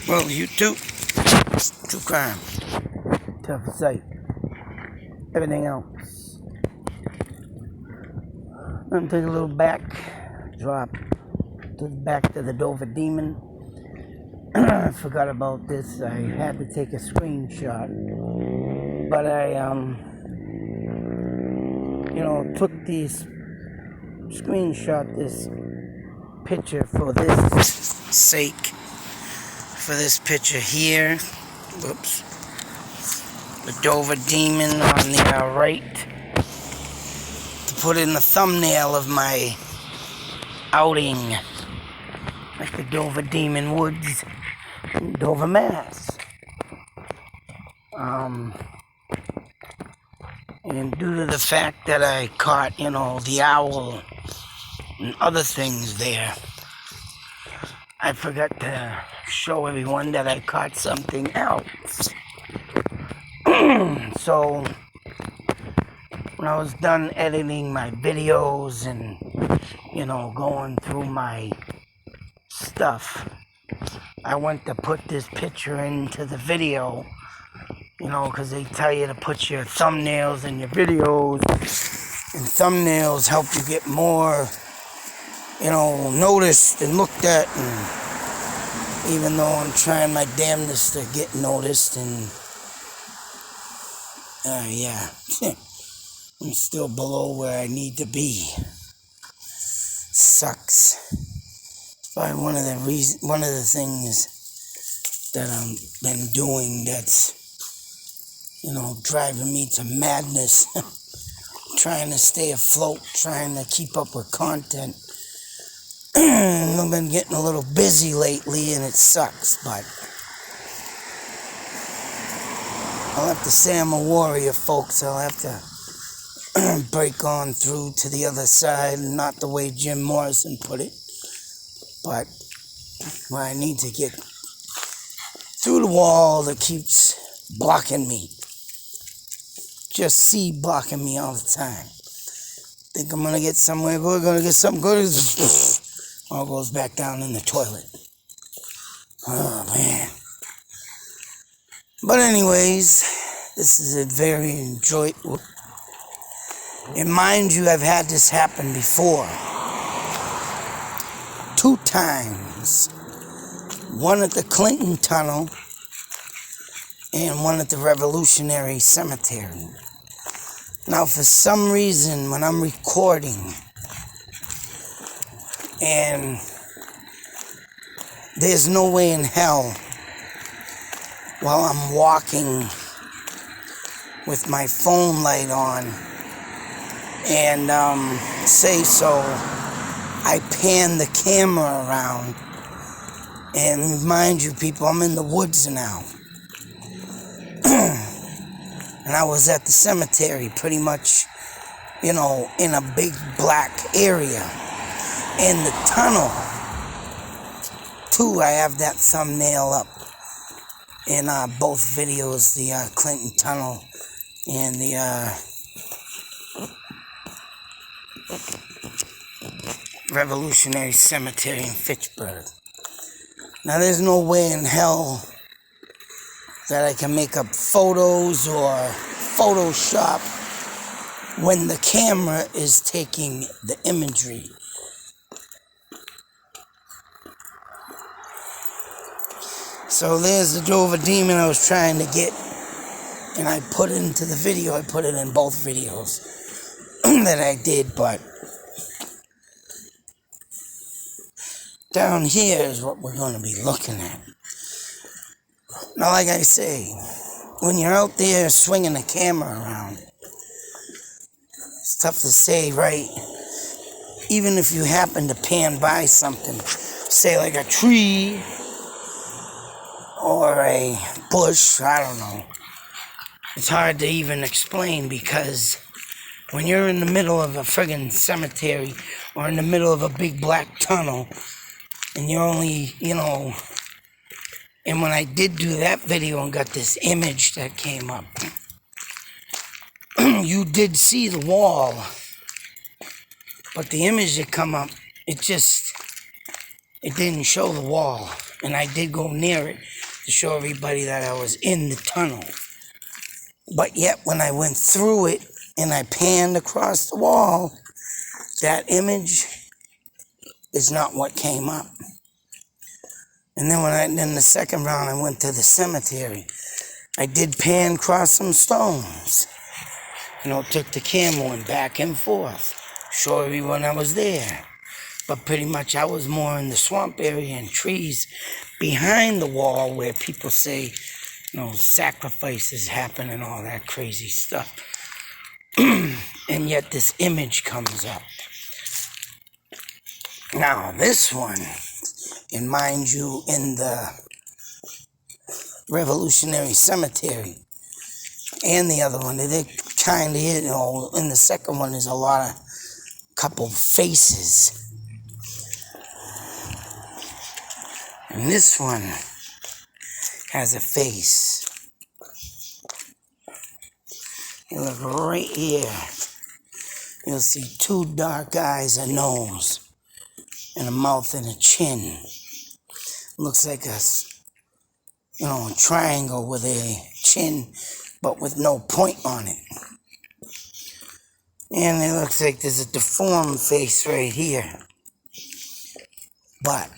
Well, YouTube, true crime, tough sight, everything else. I'm gonna take a little back drop to the back to the Dover Demon. I forgot about this. I had to take a screenshot, but I took this picture for this sake. For this picture here, whoops, the Dover Demon on the right, to put in the thumbnail of my outing at the Dover Demon Woods in Dover, Mass. And due to the fact that I caught, the owl and other things there, I forgot to show everyone that I caught something else. So, when I was done editing my videos and, going through my stuff, I went to put this picture into the video, because they tell you to put your thumbnails in your videos, and thumbnails help you get more noticed and looked at, and even though I'm trying my damnedest to get noticed, and I'm still below where I need to be. Sucks. It's probably one of the things that I've been doing that's, driving me to madness. Trying to stay afloat, trying to keep up with content. I've been getting a little busy lately, and it sucks, but I'll have to say I'm a warrior, folks. I'll have to break on through to the other side, not the way Jim Morrison put it, but where I need to get through the wall that keeps blocking me. Just blocking me all the time. Think I'm gonna get somewhere good, gonna get something good, all goes back down in the toilet. Oh, man. But anyways, this is a very enjoyable. And mind you, I've had this happen before. 2 times. One at the Clinton Tunnel and one at the Revolutionary Cemetery. Now, for some reason, when I'm recording and there's no way in hell while I'm walking with my phone light on and I pan the camera around, and mind you people, I'm in the woods now. And I was at the cemetery pretty much, in a big black area. In the tunnel, too, I have that thumbnail up in both videos, the Clinton Tunnel and the Revolutionary Cemetery in Fitchburg. Now, there's no way in hell that I can make up photos or Photoshop when the camera is taking the imagery. So there's the Dover Demon I was trying to get, and I put it into the video. I put it in both videos that I did, but down here is what we're going to be looking at. Now, like I say, when you're out there swinging the camera around, it's tough to say, right? Even if you happen to pan by something, say like a tree or a bush, I don't know. It's hard to even explain, because when you're in the middle of a friggin' cemetery or in the middle of a big black tunnel, and you're only, and when I did do that video and got this image that came up, you did see the wall, but the image that come up, it didn't show the wall, and I did go near it to show everybody that I was in the tunnel. But yet when I went through it and I panned across the wall, that image is not what came up. And then the second round I went to the cemetery. I did pan across some stones. Took the camera and back and forth. Show everyone I was there. But pretty much I was more in the swamp area and trees behind the wall where people say, sacrifices happen and all that crazy stuff. And yet this image comes up. Now this one, and mind you, in the Revolutionary Cemetery, and the other one, they kind of, in the second one, there's couple faces. And this one has a face. You look right here, you'll see two dark eyes, a nose, and a mouth and a chin. Looks like a triangle with a chin, but with no point on it. And it looks like there's a deformed face right here, but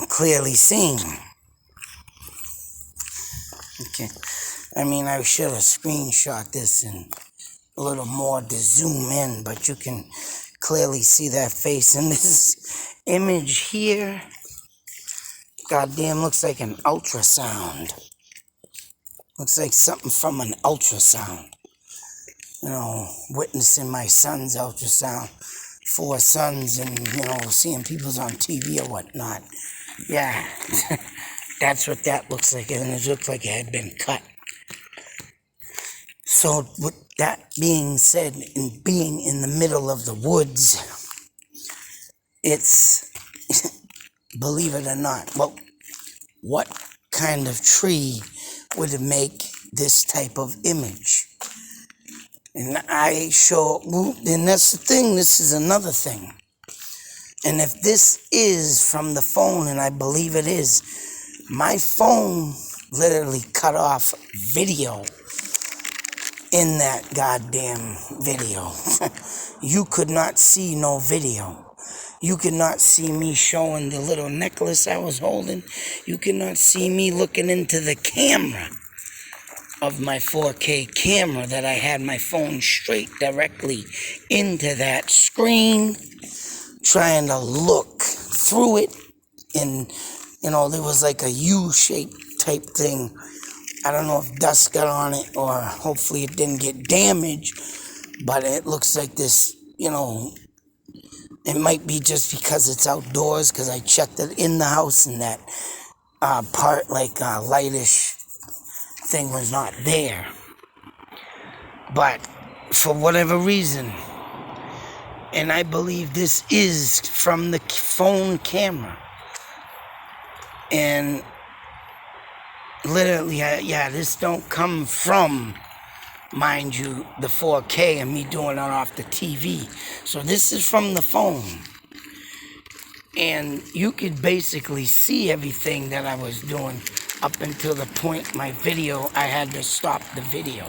clearly seen. Okay, I should have screenshot this and a little more to zoom in, but you can clearly see that face. And this image here, goddamn, looks like an ultrasound. Looks like something from an ultrasound. Witnessing my son's ultrasound. 4 sons and, seeing people's on TV or whatnot. Yeah, that's what that looks like. And it looks like it had been cut. So with that being said, and being in the middle of the woods, it's, believe it or not, what kind of tree would make this type of image? And and that's the thing, this is another thing. And if this is from the phone, and I believe it is, my phone literally cut off video in that goddamn video. You could not see no video. You could not see me showing the little necklace I was holding. You could not see me looking into the camera of my 4K camera that I had my phone straight directly into that screen, trying to look through it. And, there was like a U-shaped type thing. I don't know if dust got on it or hopefully it didn't get damaged, but it looks like this, it might be just because it's outdoors, because I checked it in the house and that part, lightish thing was not there. But for whatever reason, and I believe this is from the phone camera, and literally, this don't come from, mind you, the 4K and me doing it off the TV. So this is from the phone. And you could basically see everything that I was doing up until the point my video, I had to stop the video.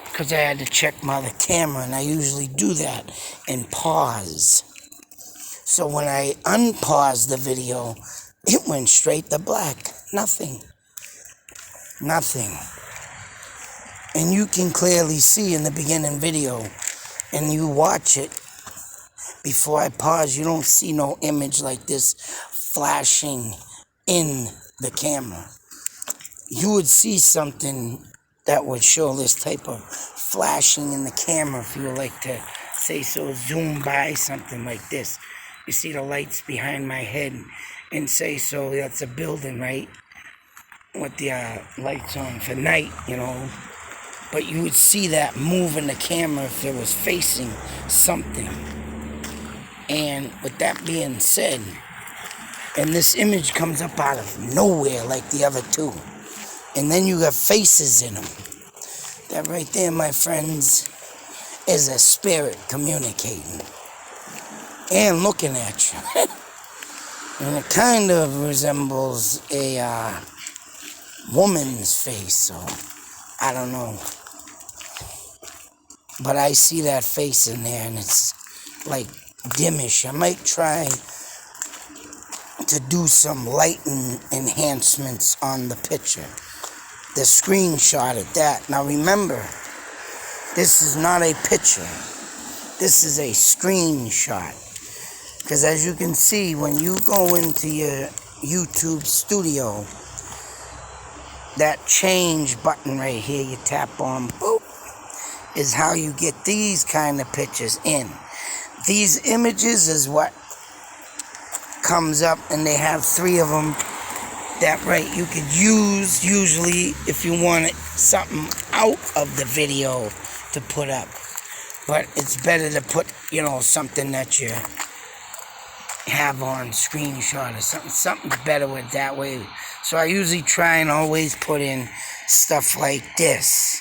Because I had to check my other camera, and I usually do that and pause. So when I unpaused the video, it went straight to black. Nothing. And you can clearly see in the beginning video, and you watch it before I pause, you don't see no image like this flashing in the camera. You would see something that would show this type of flashing in the camera if you would like to say so, zoom by something like this. You see the lights behind my head and say so, that's a building, right? With the lights on for night, But you would see that move in the camera if it was facing something. And with that being said, and this image comes up out of nowhere like the other two. And then you have faces in them. That right there, my friends, is a spirit communicating. And looking at you. And it kind of resembles a woman's face, so I don't know. But I see that face in there, and it's like dimmish. I might try to do some lighting enhancements on the picture. The screenshot at that. Now remember, this is not a picture. This is a screenshot. Because as you can see, when you go into your YouTube studio, that change button right here, you tap on, boop, is how you get these kind of pictures in. These images is what comes up, and they have 3 of them that you could use usually if you wanted something out of the video to put up. But it's better to put, something that you have on screenshot or something's better with that way. So I usually try and always put in stuff like this.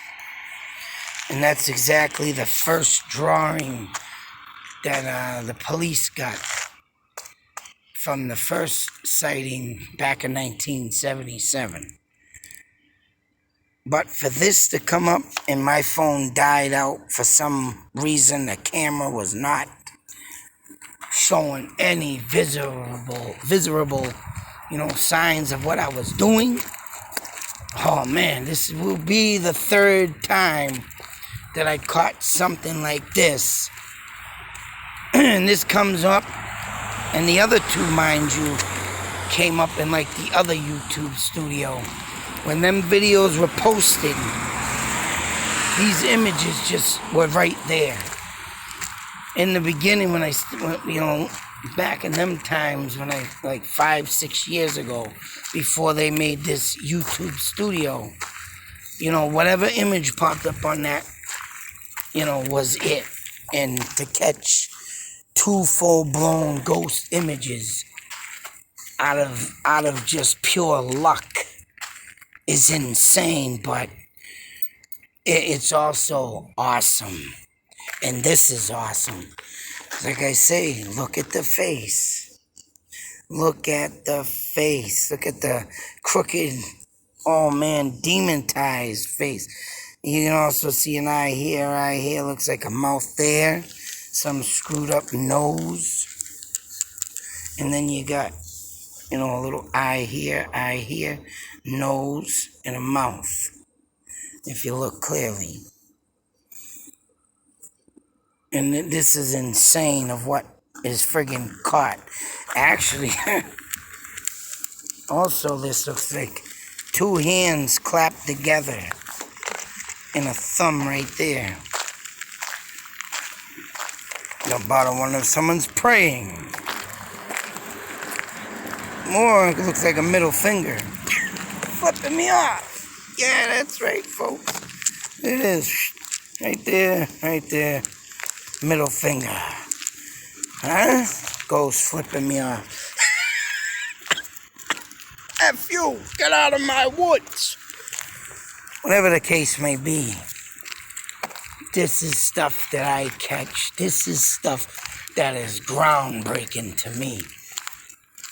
And that's exactly the first drawing that the police got from the first sighting back in 1977. But for this to come up and my phone died out for some reason, the camera was not showing any visible, signs of what I was doing. Oh man, this will be the 3rd time that I caught something like this. And this comes up, and the other 2, mind you, came up in like the other YouTube studio. When them videos were posted, these images just were right there. In the beginning, when I, back in them times, when I, like 5-6 years ago, before they made this YouTube studio, whatever image popped up on that, was it. And to catch 2 full-blown ghost images out of just pure luck is insane, but it's also awesome. And this is awesome. Like I say, look at the face. Look at the face. Look at the crooked, demonized face. You can also see an eye here, looks like a mouth there. Some screwed up nose. And then you got, a little eye here, nose, and a mouth. If you look clearly. And this is insane of what is friggin' caught. Actually, also this looks like 2 hands clapped together and a thumb right there. The bottom one of someone's praying. More, it looks like a middle finger. Flipping me off. Yeah, that's right, folks. It is. Right there. Middle finger. Huh? Goes flipping me off. F you! Get out of my woods! Whatever the case may be, this is stuff that I catch. This is stuff that is groundbreaking to me.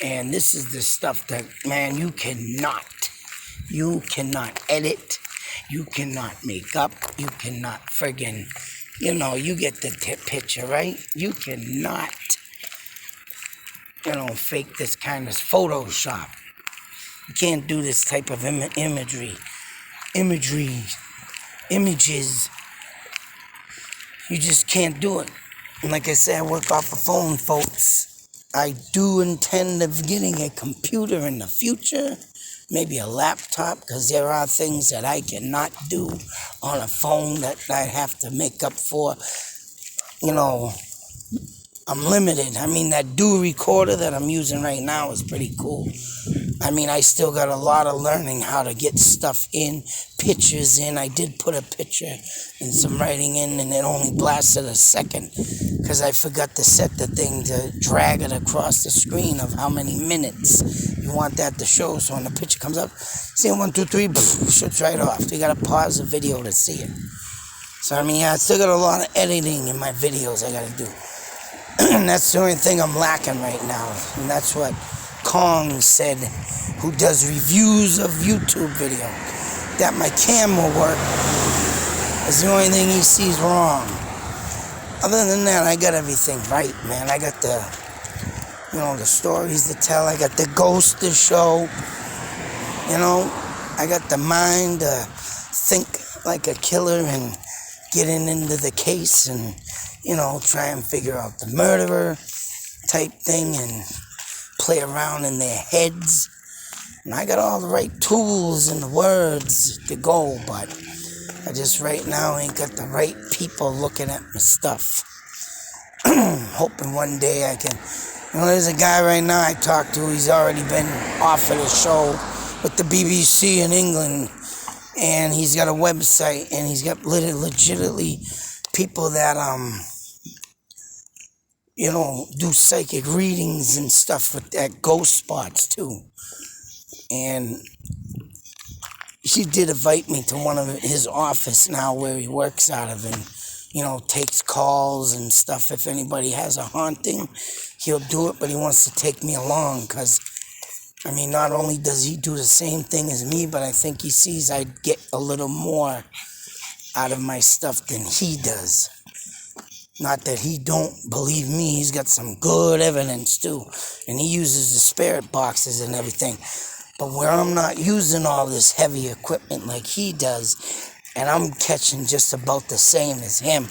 And this is the stuff that, man, you cannot edit. You cannot make up. You cannot friggin', you get the picture, right? You cannot, fake this kind of Photoshop. You can't do this type of images. You just can't do it. And like I said, I work off a phone, folks. I do intend of getting a computer in the future, maybe a laptop, because there are things that I cannot do on a phone that I have to make up for. I'm limited. I mean, that dual recorder that I'm using right now is pretty cool. I mean, I still got a lot of learning how to get stuff in, pictures in. I did put a picture and some writing in, and it only blasted a second because I forgot to set the thing to drag it across the screen of how many minutes you want that to show. So when the picture comes up, see 1, 2, 3, shoots right off. You got to pause the video to see it. So, I mean, I still got a lot of editing in my videos I got to do. And that's the only thing I'm lacking right now. And that's what Kong said, who does reviews of YouTube video, that my camera work is the only thing he sees wrong. Other than that, I got everything right, man. I got the stories to tell. I got the ghost to show. I got the mind to think like a killer and getting into the case and, try and figure out the murderer type thing and play around in their heads. And I got all the right tools and the words to go, but I just right now ain't got the right people looking at my stuff. Hoping one day I can. There's a guy right now I talked to. He's already been offered a show with the BBC in England, and he's got a website, and he's got legitimately people that do psychic readings and stuff at ghost spots too. And he did invite me to one of his office now where he works out of, and takes calls and stuff. If anybody has a haunting, he'll do it, but he wants to take me along because, not only does he do the same thing as me, but I think he sees I'd get a little more out of my stuff than he does. Not that he don't believe me, he's got some good evidence too, and he uses the spirit boxes and everything. But where I'm not using all this heavy equipment like he does, and I'm catching just about the same as him,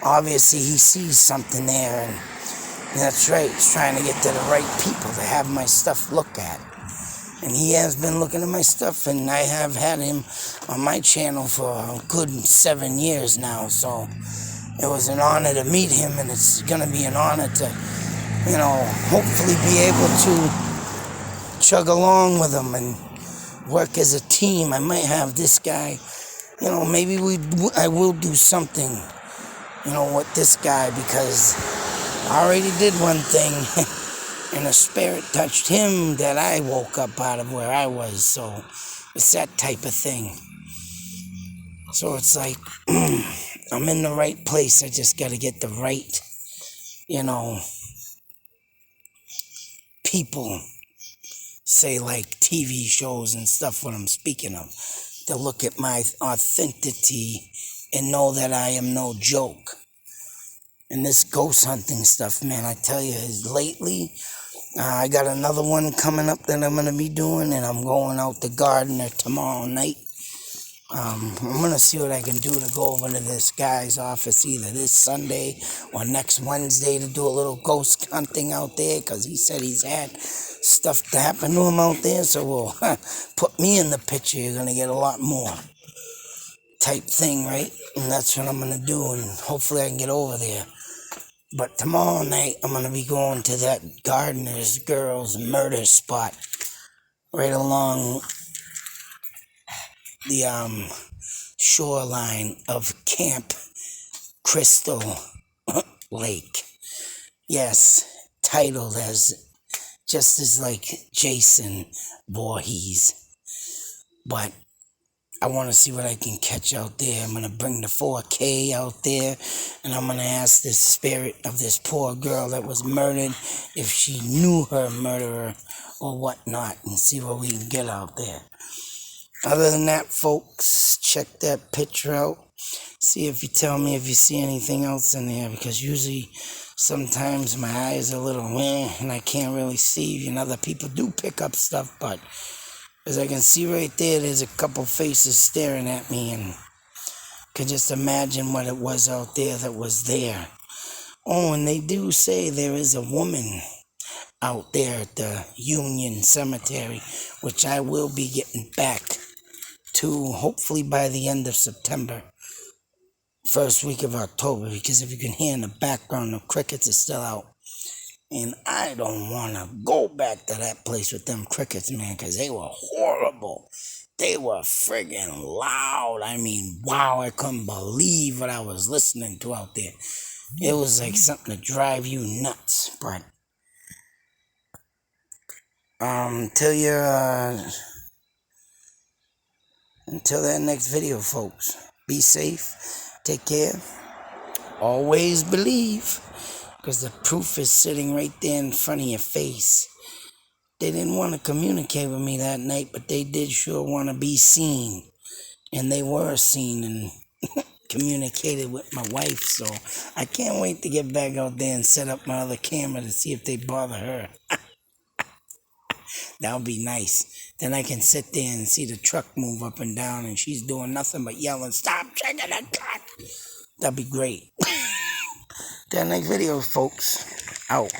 obviously he sees something there, and that's right, he's trying to get to the right people to have my stuff looked at. And he has been looking at my stuff, and I have had him on my channel for a good 7 years now, so it was an honor to meet him, and it's going to be an honor to, hopefully be able to chug along with him and work as a team. I might have this guy, maybe I will do something, with this guy, because I already did one thing and a spirit touched him that I woke up out of where I was. So it's that type of thing. So it's like I'm in the right place. I just got to get the right, people, say like TV shows and stuff, what I'm speaking of, to look at my authenticity and know that I am no joke. And this ghost hunting stuff, man, I tell you, lately, I got another one coming up that I'm going to be doing, and I'm going out to Gardner tomorrow night. I'm going to see what I can do to go over to this guy's office either this Sunday or next Wednesday to do a little ghost hunting out there, because he said he's had stuff to happen to him out there, so we'll put me in the picture. You're going to get a lot more type thing, right? And that's what I'm going to do, and hopefully I can get over there. But tomorrow night, I'm going to be going to that Gardner's Girls murder spot right along the shoreline of Camp Crystal Lake. Yes, titled as just as like Jason Voorhees. But I want to see what I can catch out there. I'm going to bring the 4K out there, and I'm going to ask this spirit of this poor girl that was murdered if she knew her murderer or whatnot, and see what we can get out there. Other than that, folks, check that picture out. See if you tell me if you see anything else in there, because usually sometimes my eyes are a little and I can't really see, and other people do pick up stuff, but as I can see right there, there's a couple faces staring at me, and can just imagine what it was out there that was there. Oh, and they do say there is a woman out there at the Union Cemetery, which I will be getting back to hopefully by the end of September, first week of October, because if you can hear in the background, the crickets are still out. And I don't want to go back to that place with them crickets, man, because they were horrible. They were friggin' loud. I mean, wow, I couldn't believe what I was listening to out there. It was like something to drive you nuts. But until that next video, folks, be safe, take care, always believe, because the proof is sitting right there in front of your face. They didn't want to communicate with me that night, but they did sure want to be seen. And they were seen and communicated with my wife, so I can't wait to get back out there and set up my other camera to see if they bother her. That would be nice. Then I can sit there and see the truck move up and down and she's doing nothing but yelling, "Stop checking the truck!" That'd be great. Till next video, folks. Out.